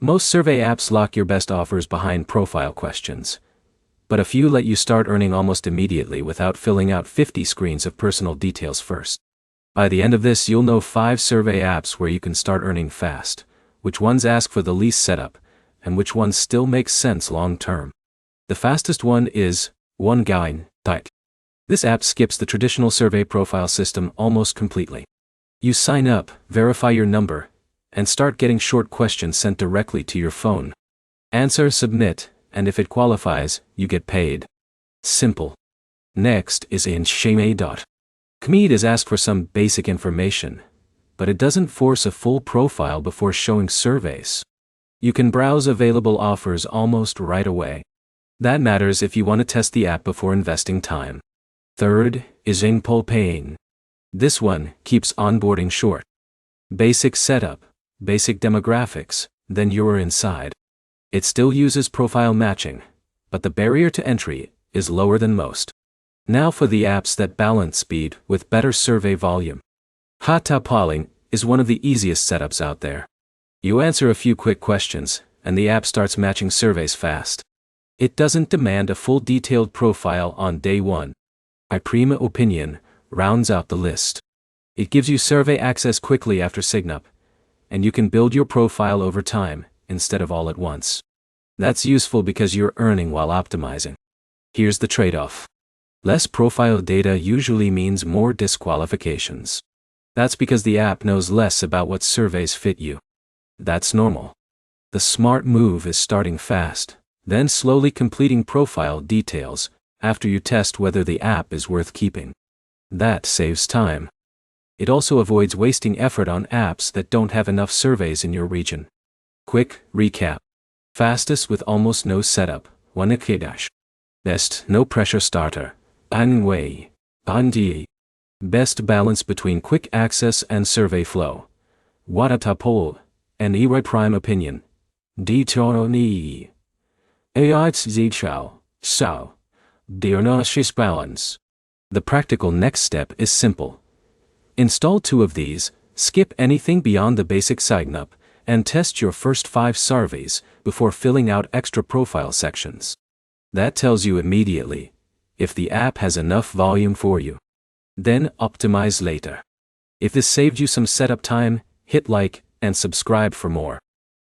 Most survey apps lock your best offers behind profile questions, but a few let you start earning almost immediately without filling out 50 screens of personal details first. By the end of this, you'll know 5 survey apps where you can start earning fast, which ones ask for the least setup, and which ones still make sense long term. The fastest one is OneGain. This app skips the traditional survey profile system almost completely. You sign up, verify your number, and start getting short questions sent directly to your phone. Answer, submit, and if it qualifies, you get paid. Simple. Next is Inshame. Kmeet is asked for some basic information, but it doesn't force a full profile before showing surveys. You can browse available offers almost right away. That matters if you want to test the app before investing time. Third is InPolPain. This one keeps onboarding short. Basic setup, basic demographics, then you're inside. It still uses profile matching, but the barrier to entry is lower than most. Now for the apps that balance speed with better survey volume. Hatapaling is one of the easiest setups out there. You answer a few quick questions, and the app starts matching surveys fast. It doesn't demand a full detailed profile on day one. iPrima Opinion rounds out the list. It gives you survey access quickly after signup, and you can build your profile over time, instead of all at once. That's useful because you're earning while optimizing. Here's the trade-off. Less profile data usually means more disqualifications. That's because the app knows less about what surveys fit you. That's normal. The smart move is starting fast, then slowly completing profile details after you test whether the app is worth keeping. That saves time. It also avoids wasting effort on apps that don't have enough surveys in your region. Quick recap. Fastest with almost no setup, OneGain. Best no pressure starter, Anway. Best balance between quick access and survey flow, Watatapol, and iPrima Opinion. Ditoroni. Aitzzichao, Sao. Dionysius balance. The practical next step is simple. Install 2 of these, skip anything beyond the basic signup, and test your first 5 surveys before filling out extra profile sections. That tells you immediately if the app has enough volume for you. Then optimize later. If this saved you some setup time, hit like and subscribe for more.